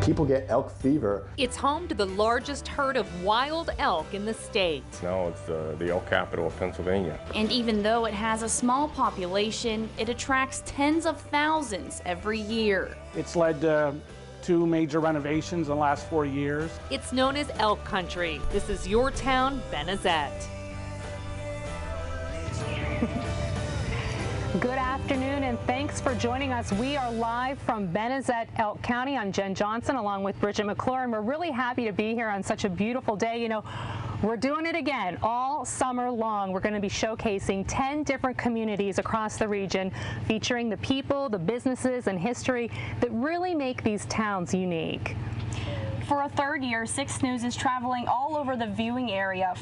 People get elk fever. It's home to the largest herd of wild elk in the state. Now it's the elk capital of Pennsylvania. And even though it has a small population, it attracts tens of thousands every year. It's led to 2 major renovations in the last 4 years. It's known as Elk Country. This is your town, Benezette. Good afternoon, and thanks for joining us. We are live from Benezette, Elk County. I'm Jen Johnson along with Bridget McClure, and we're really happy to be here on such a beautiful day. You know, we're doing it again all summer long. We're going to be showcasing 10 different communities across the region, featuring the people, the businesses, and history that really make these towns unique. For a third year, 6 News is traveling all over the viewing area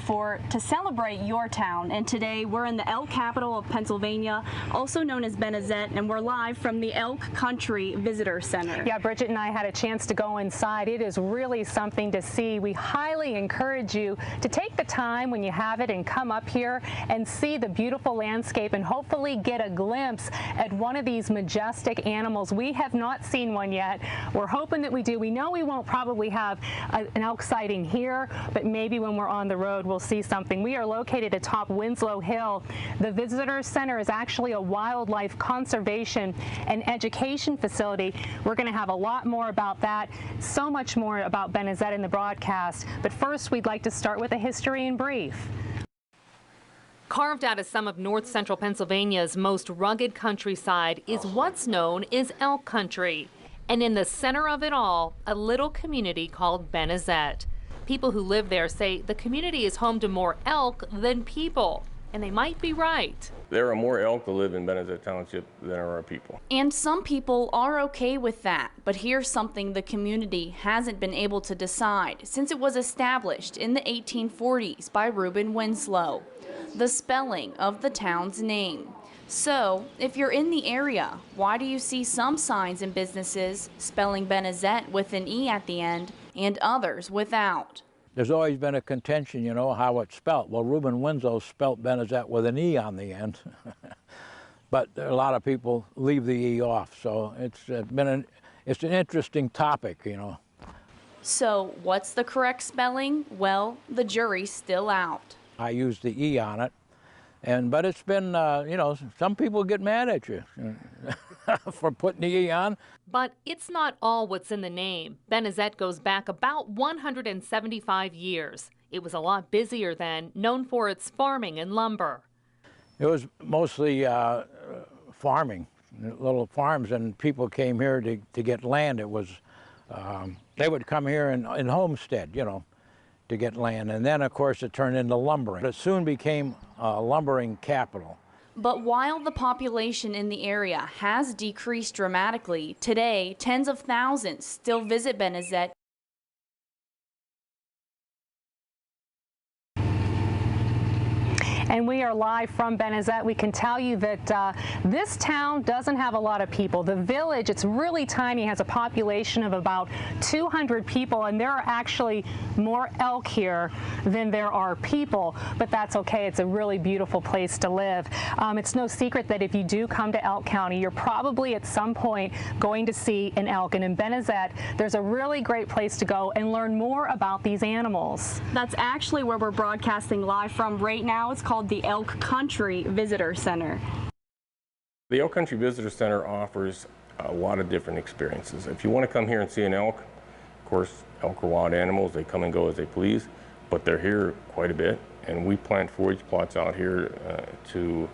to celebrate your town. And today we're in the elk capital of Pennsylvania, also known as Benezette, and we're live from the Elk Country Visitor Center. Yeah, Bridget and I had a chance to go inside. It is really something to see. We highly encourage you to take the time when you have it and come up here and see the beautiful landscape and hopefully get a glimpse at one of these majestic animals. We have not seen one yet. We're hoping that we do. We know we won't probably have an elk sighting here, but maybe when we're on the road we'll see something. We are located atop Winslow Hill. The Visitor Center is actually a wildlife conservation and education facility. We're going to have a lot more about that, so much more about Benezette in the broadcast. But first, we'd like to start with a history in brief. Carved out of some of north central Pennsylvania's most rugged countryside is what's known as Elk Country. And in the center of it all, a little community called Benezette. People who live there say the community is home to more elk than people, and they might be right. There are more elk that live in Benezette Township than there are people. And some people are okay with that, but here's something the community hasn't been able to decide since it was established in the 1840s by Reuben Winslow: the spelling of the town's name. So, if you're in the area, why do you see some signs and businesses spelling Benezette with an E at the end and others without? There's always been a contention, you know, how it's spelt. Well, Reuben Winslow spelt Benezette with an E on the end, but a lot of people leave the E off, so it's an interesting topic, you know. So, what's the correct spelling? Well, the jury's still out. I use the E on it. But it's been, you know, some people get mad at you for putting the E on. But it's not all what's in the name. Benezette goes back about 175 years. It was a lot busier then, known for its farming and lumber. It was mostly farming, little farms, and people came here to get land. It was, they would come here in homestead, you know, to get land, and then of course it turned into lumbering. It soon became a lumbering capital. But while the population in the area has decreased dramatically, today tens of thousands still visit Benezette. And we are live from Benezette. We can tell you that this town doesn't have a lot of people. The village, it's really tiny, has a population of about 200 people, and there are actually more elk here than there are people, but that's okay. It's a really beautiful place to live. It's no secret that if you do come to Elk County, you're probably at some point going to see an elk, and in Benezette, there's a really great place to go and learn more about these animals. That's actually where we're broadcasting live from right now. It's called the Elk Country Visitor Center. The Elk Country Visitor Center offers a lot of different experiences. If you want to come here and see an elk, of course, elk are wild animals. They come and go as they please, but they're here quite a bit. And we plant forage plots out here to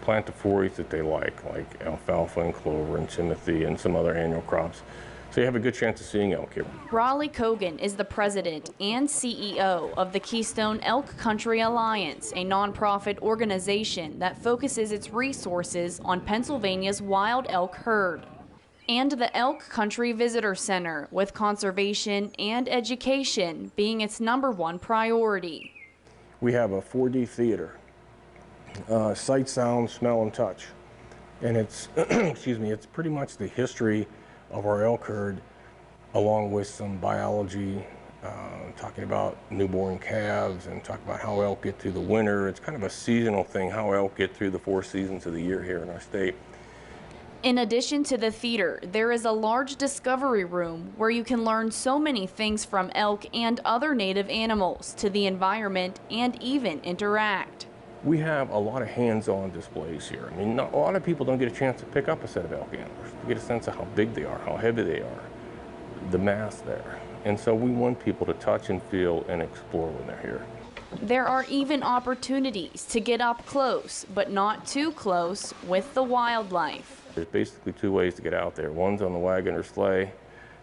plant the forage that they like alfalfa and clover and timothy and some other annual crops. So you have a good chance of seeing elk here. Raleigh Cogan is the president and CEO of the Keystone Elk Country Alliance, a nonprofit organization that focuses its resources on Pennsylvania's wild elk herd. And the Elk Country Visitor Center, with conservation and education being its #1 priority. We have a 4D theater, sight, sound, smell, and touch. And it's, excuse me, it's pretty much the history of our elk herd, along with some biology, talking about newborn calves and talking about how elk get through the winter. It's kind of a seasonal thing, how elk get through the 4 seasons of the year here in our state. In addition to the theater, there is a large discovery room where you can learn so many things from elk and other native animals to the environment and even interact. We have a lot of hands-on displays here. I mean, a lot of people don't get a chance to pick up a set of elk antlers, to get a sense of how big they are, how heavy they are, the mass there. And so we want people to touch and feel and explore when they're here. There are even opportunities to get up close, but not too close, with the wildlife. There's basically two ways to get out there. One's on the wagon or sleigh,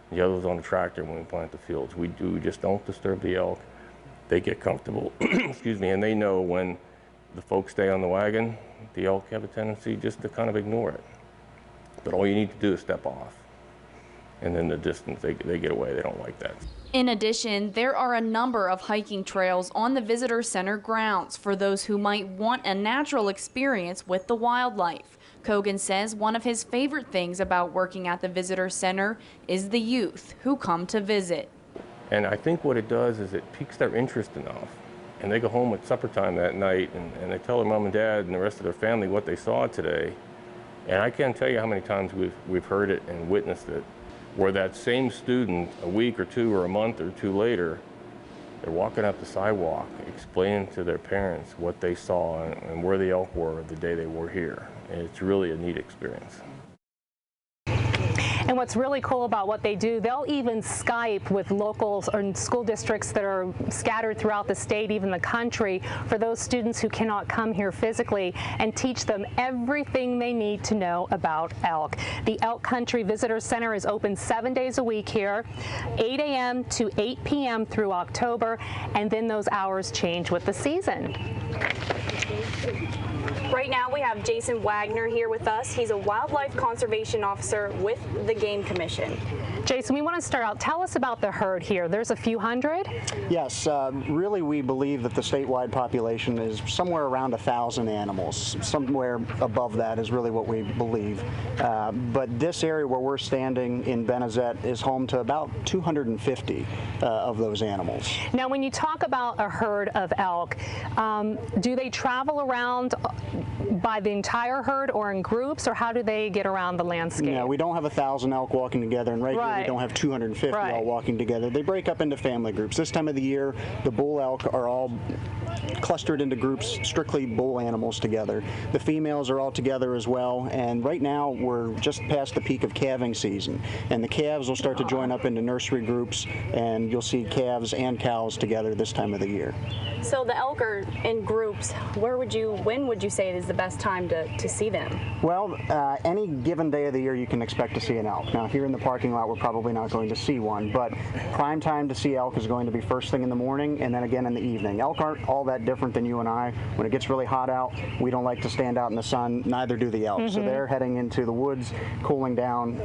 and the other's on the tractor when we plant the fields. We just don't disturb the elk. They get comfortable, excuse me, and they know when the folks stay on the wagon, the elk have a tendency just to kind of ignore it. But all you need to do is step off. And in the distance, they get away. They don't like that. In addition, there are a number of hiking trails on the visitor center grounds for those who might want a natural experience with the wildlife. Kogan says one of his favorite things about working at the visitor center is the youth who come to visit. And I think what it does is it piques their interest enough. And they go home at supper time that night and they tell their mom and dad and the rest of their family what they saw today. And I can't tell you how many times we've heard it and witnessed it, where that same student, a week or two or a month or two later, they're walking up the sidewalk explaining to their parents what they saw and where the elk were the day they were here. And it's really a neat experience. And what's really cool about what they do, they'll even Skype with locals or school districts that are scattered throughout the state, even the country, for those students who cannot come here physically, and teach them everything they need to know about elk. The Elk Country Visitor Center is open 7 days a week here, 8 a.m. to 8 p.m. through October, and then those hours change with the season. Right now we have Jason Wagner here with us. He's a wildlife conservation officer with the Game Commission. Jason, we want to start out. Tell us about the herd here. There's a few hundred? Yes, really we believe that the statewide population is somewhere around 1,000 animals. Somewhere above that is really what we believe. But this area where we're standing in Benezette is home to about 250 of those animals. Now, when you talk about a herd of elk, do they travel around by the entire herd or in groups, or how do they get around the landscape? No, we don't have 1,000 elk walking together, and here we don't have 250 all walking together. They break up into family groups. This time of the year, the bull elk are all clustered into groups, strictly bull animals together. The females are all together as well, and right now we're just past the peak of calving season, and the calves will start to join up into nursery groups, and you'll see calves and cows together this time of the year. So the elk are in groups. When would you say is the best time to see them? Well, any given day of the year you can expect to see an elk. Now here in the parking lot we're probably not going to see one, but prime time to see elk is going to be first thing in the morning and then again in the evening. Elk aren't all that different than you and I. When it gets really hot out, we don't like to stand out in the sun, neither do the elk. So they're heading into the woods, cooling down.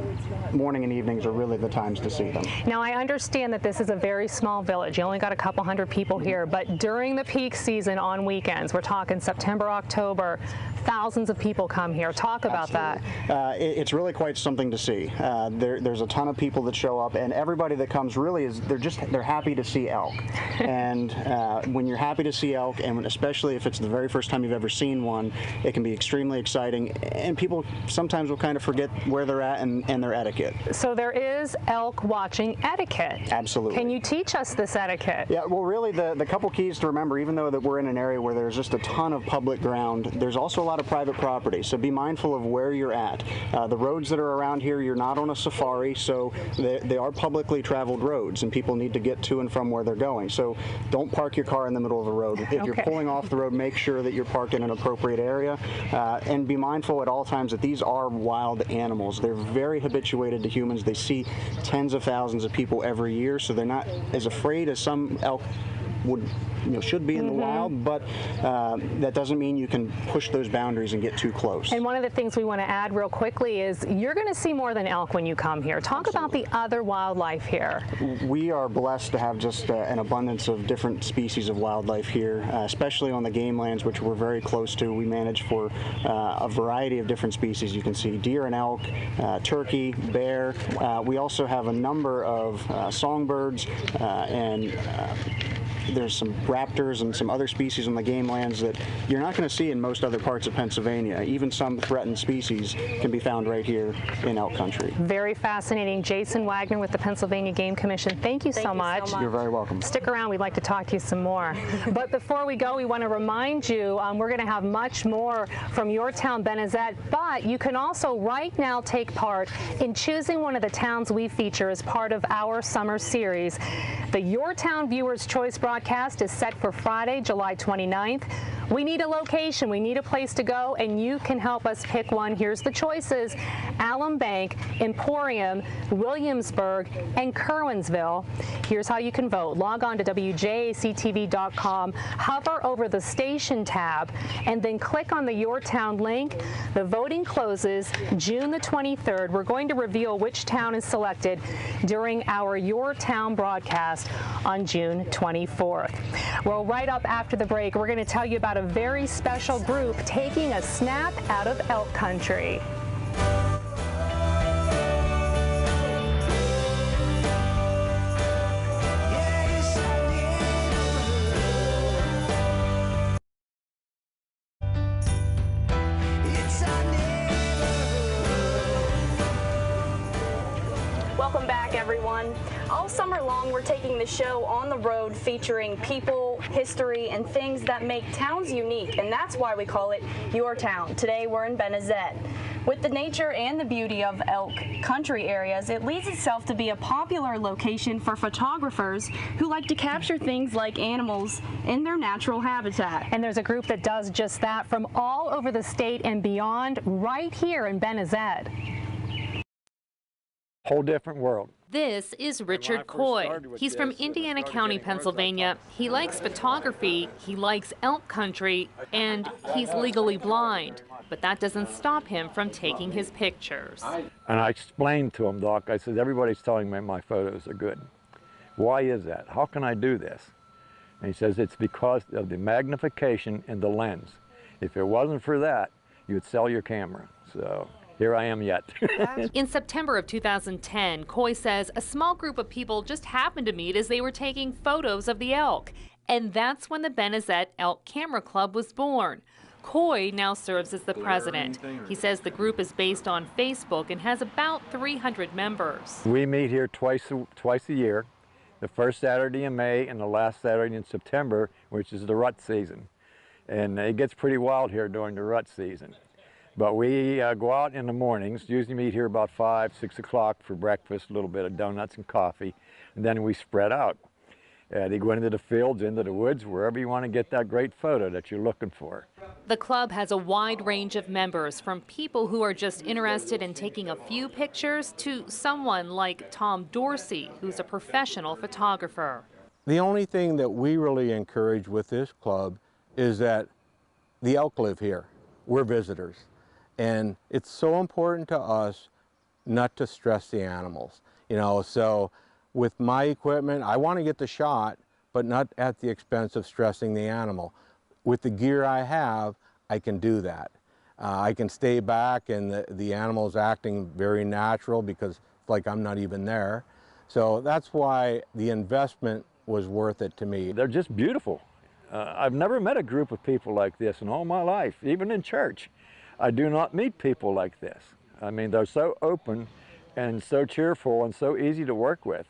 Morning and evenings are really the times to see them. Now I understand that this is a very small village. You only got a couple hundred people here, but during the peak season on weekends, we're talking September, October, thousands of people come here. Talk about that. It's really quite something to see. There's a ton of people that show up, and everybody that comes really is they're happy to see elk. And when you're happy to see elk, and especially if it's the very first time you've ever seen one, it can be extremely exciting. And people sometimes will kind of forget where they're at and their etiquette. So there is elk watching etiquette. Absolutely. Can you teach us this etiquette? Yeah, well really the couple keys to remember, even though that we're in an area where there's just a ton of public ground, there's also a lot of private property, so be mindful of where you're at. The roads that are around here, you're not on a safari, so they are publicly traveled roads, and people need to get to and from where they're going. So don't park your car in the middle of the road. If you're pulling off the road, make sure that you're parked in an appropriate area, and be mindful at all times that these are wild animals. They're very habituated to humans. They see tens of thousands of people every year, so they're not as afraid as some elk should be in the wild, but that doesn't mean you can push those boundaries and get too close. And one of the things we want to add real quickly is you're going to see more than elk when you come here. Talk about the other wildlife here. We are blessed to have just an abundance of different species of wildlife here, especially on the game lands, which we're very close to. We manage for a variety of different species. You can see deer and elk, turkey, bear. We also have a number of songbirds and There's some raptors and some other species on the game lands that you're not going to see in most other parts of Pennsylvania. Even some threatened species can be found right here in Elk Country. Very fascinating. Jason Wagner with the Pennsylvania Game Commission. Thank you so much. You're very welcome. Stick around. We'd like to talk to you some more. But before we go, we want to remind you we're going to have much more from your town, Benezette, but you can also right now take part in choosing one of the towns we feature as part of our summer series. The Your Town Viewers Choice broadcast is set for Friday, July 29th. We need a location, we need a place to go, and you can help us pick one. Here's the choices: Alum Bank, Emporium, Williamsburg, and Curwensville. Here's how you can vote. Log on to WJAC-TV.com, hover over the station tab, and then click on the Your Town link. The voting closes June the 23rd. We're going to reveal which town is selected during our Your Town broadcast on June 24th. Well, right up after the break, we're going to tell you about a very special group taking a snap out of Elk Country. Welcome back, everyone. All summer long, we're taking the show on the road featuring people, history, and things that make towns unique, and that's why we call it Your Town. Today, we're in Benezette. With the nature and the beauty of Elk Country areas, it leads itself to be a popular location for photographers who like to capture things like animals in their natural habitat. And there's a group that does just that from all over the state and beyond right here in Benezette. Whole different world. This is Richard Coy. He's from Indiana County, Pennsylvania. He likes photography, he likes Elk Country, and he's legally blind. But that doesn't stop him from taking his pictures. And I explained to him, Doc, I said, everybody's telling me my photos are good. Why is that? How can I do this? And he says, it's because of the magnification in the lens. If it wasn't for that, you'd sell your camera. So here I am yet. In September of 2010, Coy says a small group of people just happened to meet as they were taking photos of the elk. And that's when the Benezette Elk Camera Club was born. Coy now serves as the president. He says the group is based on Facebook and has about 300 members. We meet here twice a year, the first Saturday in May and the last Saturday in September, which is the rut season. And it gets pretty wild here during the rut season. But we go out in the mornings, usually meet here about 5, 6 o'clock for breakfast, a little bit of donuts and coffee, and then we spread out. They go into the fields, into the woods, wherever you want to get that great photo that you're looking for. The club has a wide range of members, from people who are just interested in taking a few pictures to someone like Tom Dorsey, who's a professional photographer. The only thing that we really encourage with this club is that the elk live here. We're visitors. And it's so important to us not to stress the animals, you know. So with my equipment, I want to get the shot, but not at the expense of stressing the animal. With the gear I have, I can do that. I can stay back and the animal's acting very natural because it's like I'm not even there. So that's why the investment was worth it to me. They're just beautiful. I've never met a group of people like this in all my life, even in church. I do not meet people like this. I mean, they're so open and so cheerful and so easy to work with.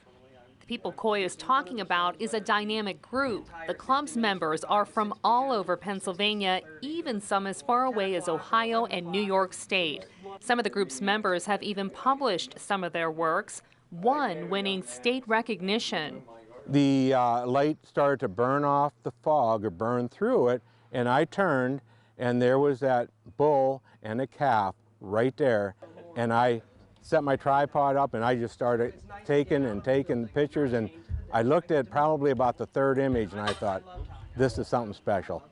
The people Coy is talking about is a dynamic group. The club's members are from all over Pennsylvania, even some as far away as Ohio and New York State. Some of the group's members have even published some of their works, one winning state recognition. The light started to burn off the fog or burn through it, and I turned, and there was that bull and a calf right there. And I set my tripod up and I just started taking pictures, and I looked at probably about the third image and I thought, this is something special.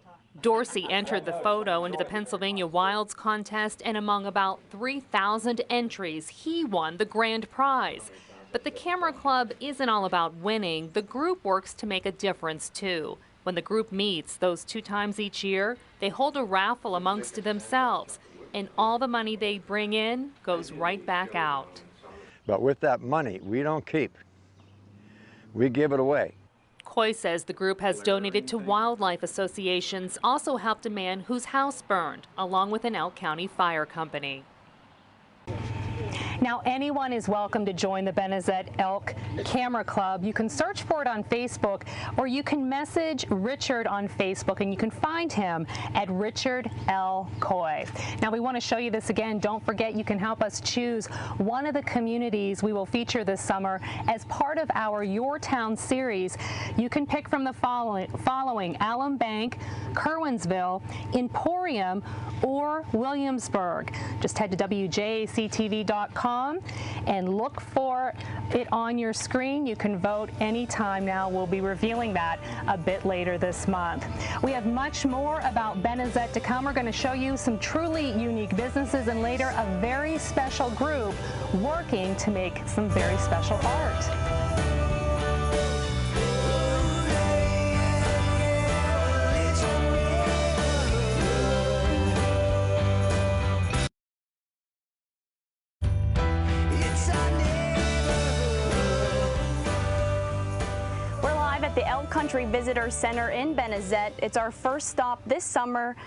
Dorsey entered the photo into the Pennsylvania Wilds contest, and among about 3,000 entries, he won the grand prize. But the Camera Club isn't all about winning. The group works to make a difference too. When the group meets those 2 times each year, they hold a raffle amongst themselves, and all the money they bring in goes right back out. But with that money, we don't keep. We give it away. Coy says the group has donated to wildlife associations, also helped a man whose house burned, along with an Elk County fire company. Now, anyone is welcome to join the Benezette Elk Camera Club. You can search for it on Facebook, or you can message Richard on Facebook, and you can find him at Richard L. Coy. Now, we want to show you this again. Don't forget, you can help us choose one of the communities we will feature this summer as part of our Your Town series. You can pick from the following: Alum Bank, Kerwinsville, Emporium, or Williamsburg. Just head to WJAC-TV.com and look for it on your screen. You can vote anytime now. We'll be revealing that a bit later this month. We have much more about Benezette to come. We're going to show you some truly unique businesses, and later a very special group working to make some very special art. The Elk Country Visitor Center in Benezette. It's our first stop this summer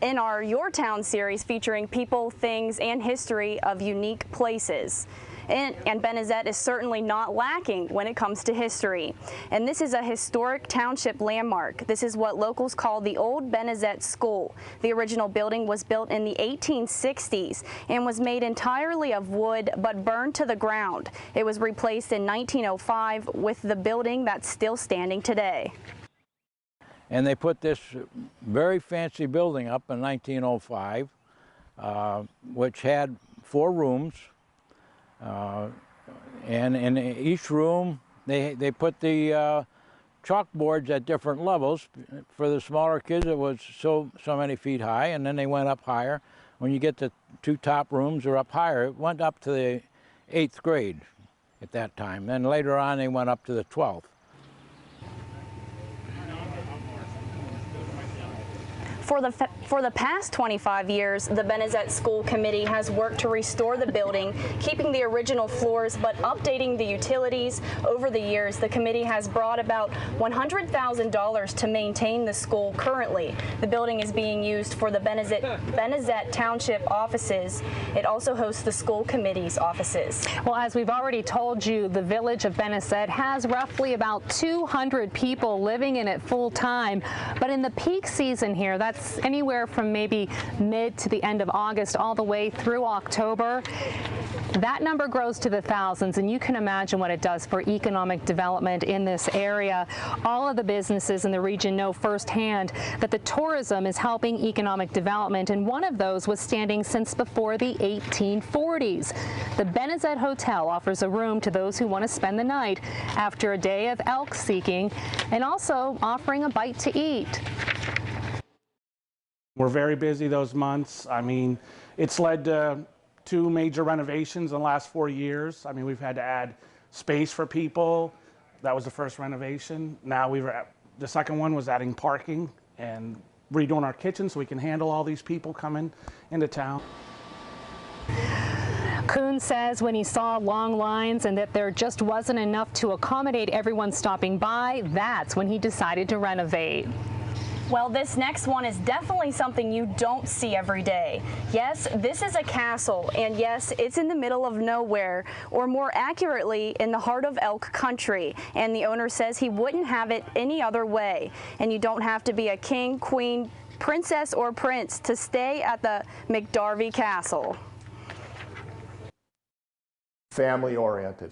in our Your Town series featuring people, things, and history of unique places. And Benezette is certainly not lacking when it comes to history. And this is a historic township landmark. This is what locals call the Old Benezette School. The original building was built in the 1860s and was made entirely of wood but burned to the ground. It was replaced in 1905 with the building that's still standing today. And they put this very fancy building up in 1905, which had 4 rooms. And in each room, they put the chalkboards at different levels. For the smaller kids, it was so many feet high, and then they went up higher. When you get the 2 top rooms are up higher, it went up to the 8th grade at that time. Then later on, they went up to the 12th. For the past 25 years, the Benezette School Committee has worked to restore the building, keeping the original floors but updating the utilities. Over the years, the committee has brought about $100,000 to maintain the school currently. The building is being used for the Benezette Township offices. It also hosts the school committee's offices. Well, as we've already told you, the village of Benezette has roughly about 200 people living in it full time. But in the peak season here, that's anywhere from maybe mid to the end of August all the way through October. That number grows to the thousands, and you can imagine what it does for economic development in this area. All of the businesses in the region know firsthand that the tourism is helping economic development, and one of those was standing since before the 1840s. The Benezette Hotel offers a room to those who want to spend the night after a day of elk seeking, and also offering a bite to eat. We're very busy those months. I mean, it's led to 2 major renovations in the last 4 years. I mean, we've had to add space for people. That was the first renovation. Now the second one was adding parking and redoing our kitchen so we can handle all these people coming into town. Kuhn says when he saw long lines and that there just wasn't enough to accommodate everyone stopping by, that's when he decided to renovate. Well, this next one is definitely something you don't see every day. Yes, this is a castle, and yes, it's in the middle of nowhere, or more accurately, in the heart of Elk Country. And the owner says he wouldn't have it any other way. And you don't have to be a king, queen, princess, or prince to stay at the McDarvey Castle. Family-oriented,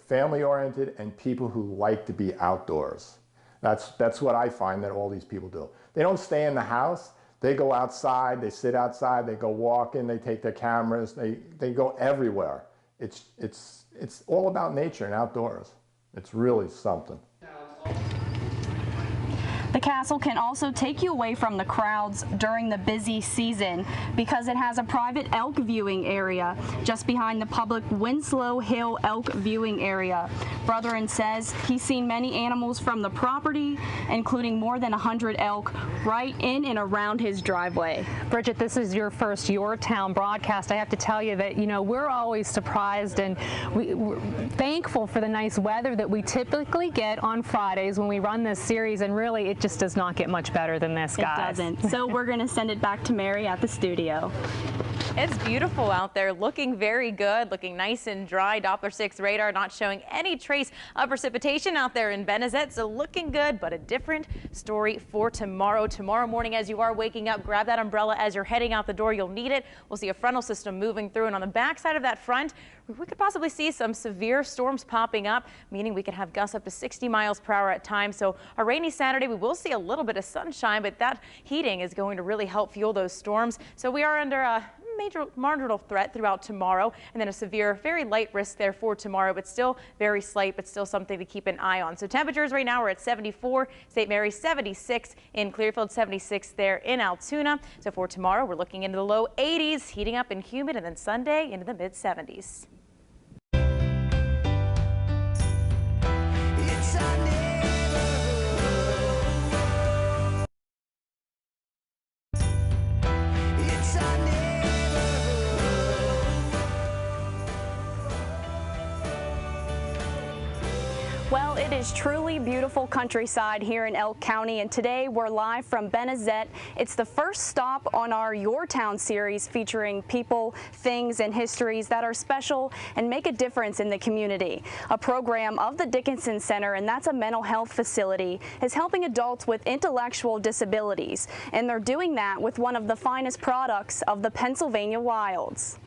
and people who like to be outdoors. That's what I find that all these people do. They don't stay in the house. They go outside, they sit outside, they go walking, they take their cameras, they go everywhere. It's all about nature and outdoors. It's really something. The castle can also take you away from the crowds during the busy season because it has a private elk viewing area just behind the public Winslow Hill Elk Viewing Area. Brethren says he's seen many animals from the property, including more than 100 elk right in and around his driveway. Bridget, this is your first Your Town broadcast. I have to tell you that, you know, we're always surprised and we're thankful for the nice weather that we typically get on Fridays when we run this series, and really it just does not get much better than this, guys. It doesn't. So we're going to send it back to Mary at the studio. It's beautiful out there, looking very good, looking nice and dry. Doppler 6 radar not showing any trace of precipitation out there in Benezette, so looking good, but a different story for tomorrow. Tomorrow morning, as you are waking up, grab that umbrella as you're heading out the door. You'll need it. We'll see a frontal system moving through, and on the back side of that front, we could possibly see some severe storms popping up, meaning we could have gusts up to 60 miles per hour at times. So a rainy Saturday, we will see a little bit of sunshine, but that heating is going to really help fuel those storms. So we are under a major marginal threat throughout tomorrow, and then a severe, very light risk there for tomorrow, but still very slight, but still something to keep an eye on. So temperatures right now are at 74, St. Mary's 76, in Clearfield 76 there in Altoona. So for tomorrow, we're looking into the low 80s, heating up and humid, and then Sunday into the mid 70s. Well, it is truly beautiful countryside here in Elk County, and today we're live from Benezette. It's the first stop on our Your Town series featuring people, things, and histories that are special and make a difference in the community. A program of the Dickinson Center, and that's a mental health facility, is helping adults with intellectual disabilities, and they're doing that with one of the finest products of the Pennsylvania wilds.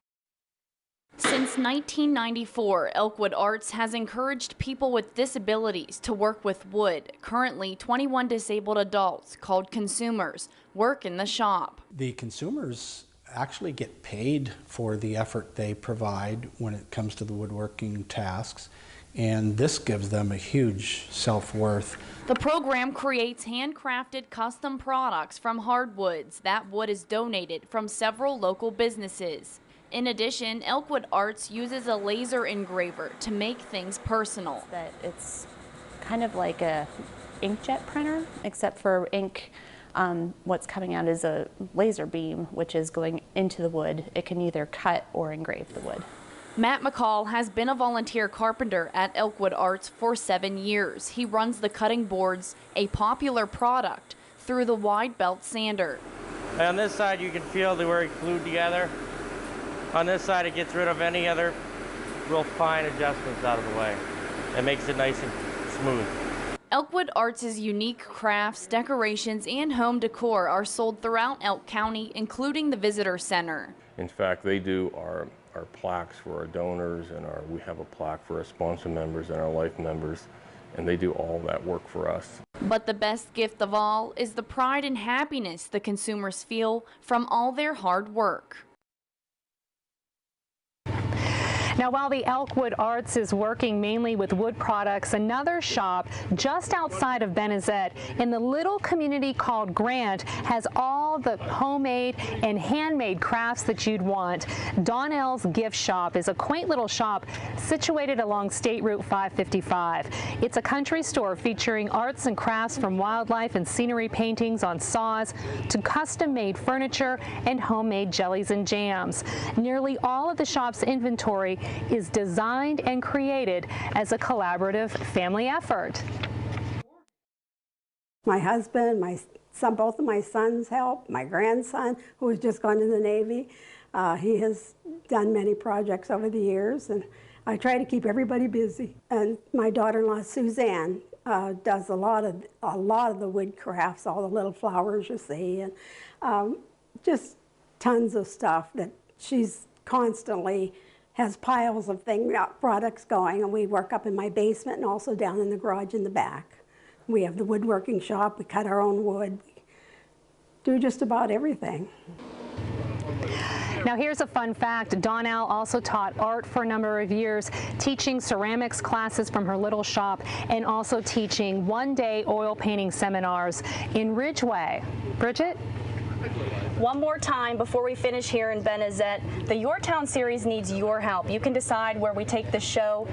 Since 1994, Elkwood Arts has encouraged people with disabilities to work with wood. Currently, 21 disabled adults, called consumers, work in the shop. The consumers actually get paid for the effort they provide when it comes to the woodworking tasks, and this gives them a huge self-worth. The program creates handcrafted custom products from hardwoods. That wood is donated from several local businesses. In addition, Elkwood Arts uses a laser engraver to make things personal. That it's kind of like a inkjet printer, except for ink. What's coming out is a laser beam, which is going into the wood. It can either cut or engrave the wood. Matt McCall has been a volunteer carpenter at Elkwood Arts for 7 years. He runs the cutting boards, a popular product, through the wide belt sander. On this side, you can feel where it's glued together. On this side, it gets rid of any other real fine adjustments out of the way. It makes it nice and smooth. Elkwood Arts' unique crafts, decorations, and home decor are sold throughout Elk County, including the Visitor Center. In fact, they do our plaques for our donors, and we have a plaque for our sponsor members and our life members, and they do all that work for us. But the best gift of all is the pride and happiness the consumers feel from all their hard work. Now, while the Elkwood Arts is working mainly with wood products, another shop just outside of Benezette in the little community called Grant has all the homemade and handmade crafts that you'd want. Donnell's Gift Shop is a quaint little shop situated along State Route 555. It's a country store featuring arts and crafts from wildlife and scenery paintings on saws to custom-made furniture and homemade jellies and jams. Nearly all of the shop's inventory is designed and created as a collaborative family effort. My husband, my son, both of my sons help. My grandson, who has just gone to the Navy, he has done many projects over the years, and I try to keep everybody busy. And my daughter-in-law, Suzanne, does a lot of the wood crafts, all the little flowers you see, and just tons of stuff that she's constantly has piles of products going, and we work up in my basement and also down in the garage in the back. We have the woodworking shop, we cut our own wood, we do just about everything. Now here's a fun fact. Donnell also taught art for a number of years, teaching ceramics classes from her little shop and also teaching one-day oil painting seminars in Ridgeway. Bridget? One more time before we finish here in Benezette, the Your Town series needs your help. You can decide where we take the show.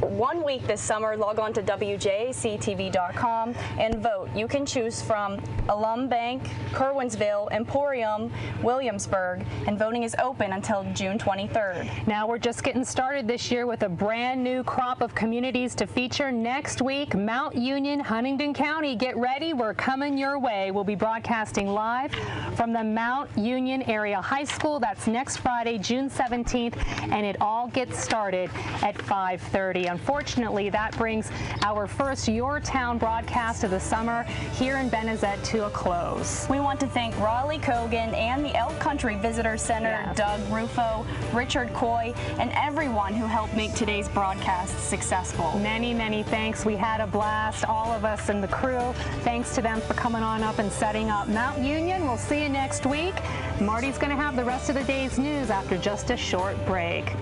1 week this summer, log on to WJAC-TV.com and vote. You can choose from Alum Bank, Kerwinsville, Emporium, Williamsburg, and voting is open until June 23rd. Now we're just getting started this year with a brand new crop of communities to feature next week. Mount Union, Huntingdon County. Get ready, we're coming your way. We'll be broadcasting live from the Mount Union Area High School. That's next Friday, June 17th, and it all gets started at 5:30. Unfortunately, that brings our first Your Town broadcast of the summer here in Benezette to a close. We want to thank Raleigh Cogan and the Elk Country Visitor Center, Doug Rufo, Richard Coy, and everyone who helped make today's broadcast successful. Many, many thanks. We had a blast, all of us and the crew. Thanks to them for coming on up and setting up Mount Union. We'll see you next week. Marty's going to have the rest of the day's news after just a short break.